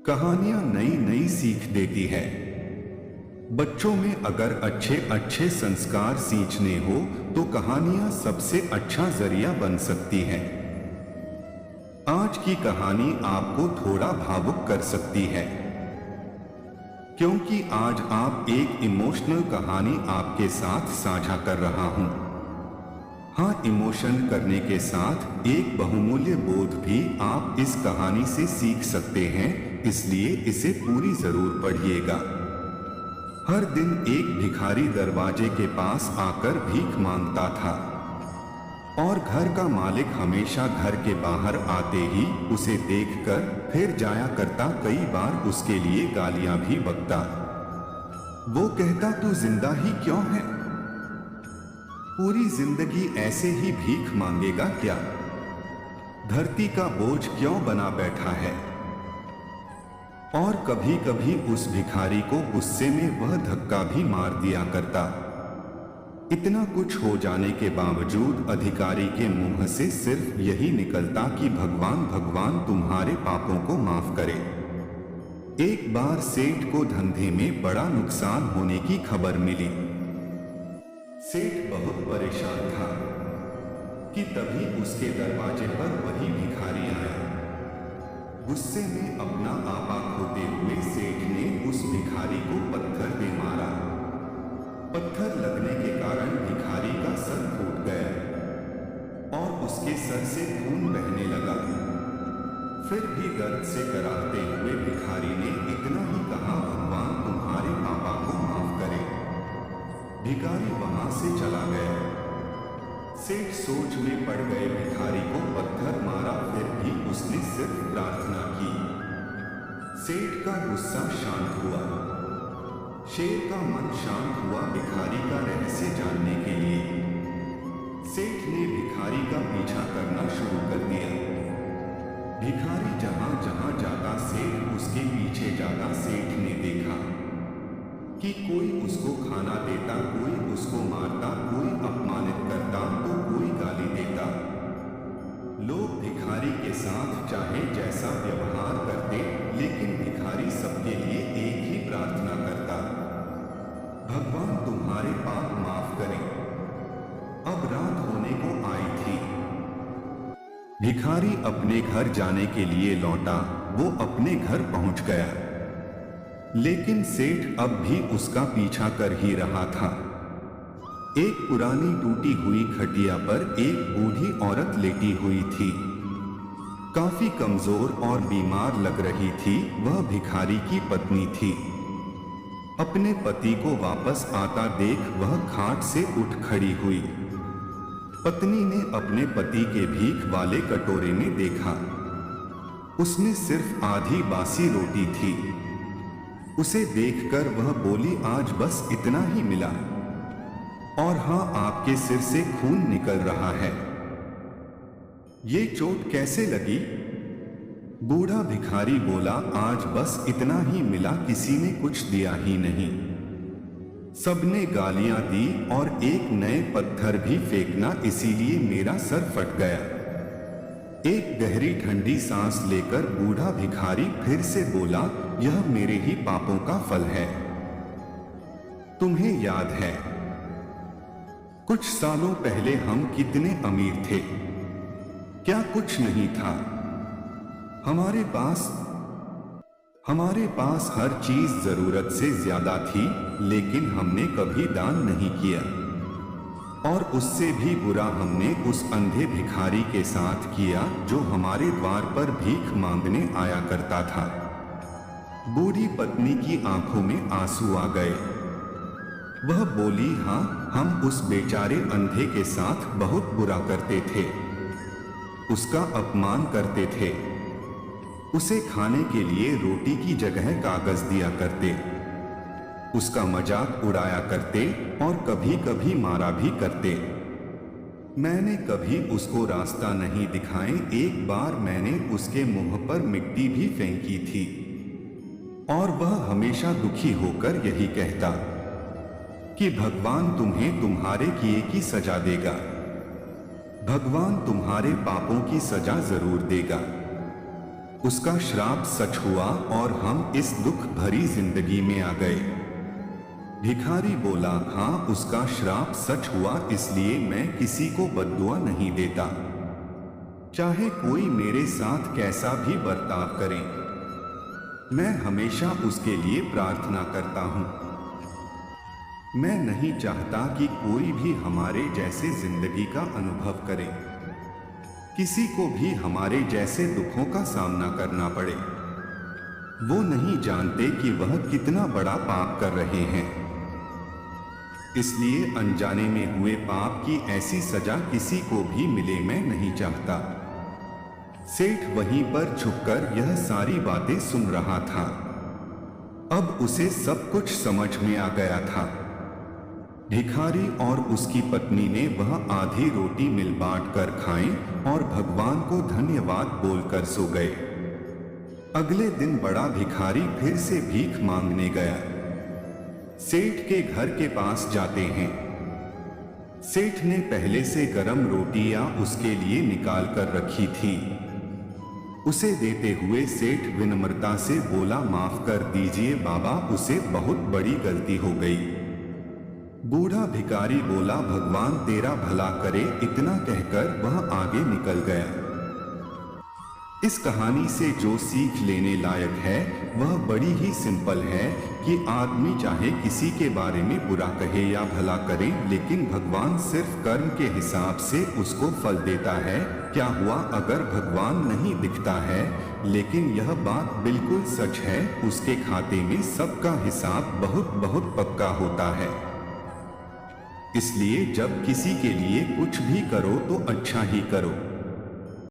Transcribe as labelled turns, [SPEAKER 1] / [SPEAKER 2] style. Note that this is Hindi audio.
[SPEAKER 1] कहानियां नई नई सीख देती है। बच्चों में अगर अच्छे अच्छे संस्कार सींचने हो तो कहानियां सबसे अच्छा जरिया बन सकती है। आज की कहानी आपको थोड़ा भावुक कर सकती है, क्योंकि आज आप एक इमोशनल कहानी आपके साथ साझा कर रहा हूं। हाँ, इमोशन करने के साथ एक बहुमूल्य बोध भी आप इस कहानी से सीख सकते हैं, इसलिए इसे पूरी जरूर पढ़िएगा। हर दिन एक भिखारी दरवाजे के पास आकर भीख मांगता था और घर का मालिक हमेशा घर के बाहर आते ही उसे देखकर फिर जाया करता। कई बार उसके लिए गालियां भी बकता। वो कहता, तू जिंदा ही क्यों है? पूरी जिंदगी ऐसे ही भीख मांगेगा क्या? धरती का बोझ क्यों बना बैठा है? और कभी कभी उस भिखारी को गुस्से में वह धक्का भी मार दिया करता। इतना कुछ हो जाने के बावजूद अधिकारी के मुंह से सिर्फ यही निकलता कि भगवान भगवान तुम्हारे पापों को माफ करे। एक बार सेठ को धंधे में बड़ा नुकसान होने की खबर मिली। सेठ बहुत परेशान था कि तभी उसके दरवाजे पर वही भिखारी आया। गुस्से में अपना आपा खोते हुए सेठ ने उस भिखारी को पत्थर दे मारा। पत्थर लगने के कारण भिखारी का सर फूट गया और उसके सर से खून बहने लगा। फिर भी दर्द से कराहते हुए भिखारी ने इतना ही कहा, भगवान तुम्हारे पापा को माफ करे। भिखारी वहां से चला गया। सेठ सोच में पड़ गए। भिखारी को पत्थर मारा, फिर भी उसने सिर्फ प्रार्थना की। सेठ का गुस्सा शांत हुआ। शेर का मन शांत हुआ भिखारी का रहस्य जानने के लिए। सेठ ने भिखारी का पीछा करना शुरू कर दिया। भिखारी जहां जहां जाता सेठ उसके पीछे जाता। सेठ ने देखा कि कोई उसको खाना देता, कोई उसको मारता, कोई अपमानित करता तो कोई गाली देता। लोग भिखारी के साथ चाहे जैसा व्यवहार करते, लेकिन भिखारी सबके लिए एक ही प्रार्थना करता, भगवान तुम्हारे पाप माफ करें। अब रात होने को आई थी। भिखारी अपने घर जाने के लिए लौटा। वो अपने घर पहुंच गया, लेकिन सेठ अब भी उसका पीछा कर ही रहा था। एक पुरानी टूटी हुई खटिया पर एक बूढ़ी औरत लेटी हुई थी। काफी कमजोर और बीमार लग रही थी। वह भिखारी की पत्नी थी। अपने पति को वापस आता देख वह खाट से उठ खड़ी हुई। पत्नी ने अपने पति के भीख वाले कटोरे में देखा। उसमें सिर्फ आधी बासी रोटी थी। उसे देखकर वह बोली, आज बस इतना ही मिला, और हां, आपके सिर से खून निकल रहा है। ये चोट कैसे लगी? बूढ़ा भिखारी बोला, आज बस इतना ही मिला, किसी ने कुछ दिया ही नहीं। सबने गालियां दी और एक नए पत्थर भी फेंकना, इसीलिए मेरा सर फट गया। एक गहरी ठंडी सांस लेकर बूढ़ा भिखारी फिर से बोला, यह मेरे ही पापों का फल है। तुम्हें याद है कुछ सालों पहले हम कितने अमीर थे? क्या कुछ नहीं था? हमारे पास हर चीज जरूरत से ज्यादा थी, लेकिन हमने कभी दान नहीं किया। और उससे भी बुरा हमने उस अंधे भिखारी के साथ किया जो हमारे द्वार पर भीख मांगने आया करता था। बूढ़ी पत्नी की आंखों में आंसू आ गए। वह बोली, हां, हम उस बेचारे अंधे के साथ बहुत बुरा करते थे, उसका अपमान करते थे, उसे खाने के लिए रोटी की जगह कागज दिया करते, उसका मजाक उड़ाया करते और कभी कभी मारा भी करते। मैंने कभी उसको रास्ता नहीं दिखाए। एक बार मैंने उसके मुंह पर मिट्टी भी फेंकी थी और वह हमेशा दुखी होकर यही कहता कि भगवान तुम्हें तुम्हारे किए की सजा देगा, भगवान तुम्हारे पापों की सजा जरूर देगा। उसका श्राप सच हुआ और हम इस दुख भरी जिंदगी में आ गए। भिखारी बोला, हाँ उसका श्राप सच हुआ, इसलिए मैं किसी को बद्दुआ नहीं देता, चाहे कोई मेरे साथ कैसा भी बर्ताव करे। मैं हमेशा उसके लिए प्रार्थना करता हूँ। मैं नहीं चाहता कि कोई भी हमारे जैसे जिंदगी का अनुभव करे, किसी को भी हमारे जैसे दुखों का सामना करना पड़े। वो नहीं जानते कि वह कितना बड़ा पाप कर रहे हैं, इसलिए अनजाने में हुए पाप की ऐसी सजा किसी को भी मिले मैं नहीं चाहता। सेठ वहीं पर झुककर यह सारी बातें सुन रहा था। अब उसे सब कुछ समझ में आ गया था। भिखारी और उसकी पत्नी ने वह आधी रोटी मिल बांट कर खाई और भगवान को धन्यवाद बोलकर सो गए। अगले दिन बड़ा भिखारी फिर से भीख मांगने गया। सेठ के घर के पास जाते हैं। सेठ ने पहले से गरम रोटियां उसके लिए निकाल कर रखी थी। उसे देते हुए सेठ विनम्रता से बोला, माफ कर दीजिए बाबा, उसे बहुत बड़ी गलती हो गई। बूढ़ा भिखारी बोला, भगवान तेरा भला करे। इतना कहकर वह आगे निकल गया। इस कहानी से जो सीख लेने लायक है वह बड़ी ही सिंपल है कि आदमी चाहे किसी के बारे में बुरा कहे या भला करे, लेकिन भगवान सिर्फ कर्म के हिसाब से उसको फल देता है। क्या हुआ अगर भगवान नहीं दिखता है, लेकिन यह बात बिल्कुल सच है, उसके खाते में सबका हिसाब बहुत बहुत पक्का होता है। इसलिए जब किसी के लिए कुछ भी करो तो अच्छा ही करो।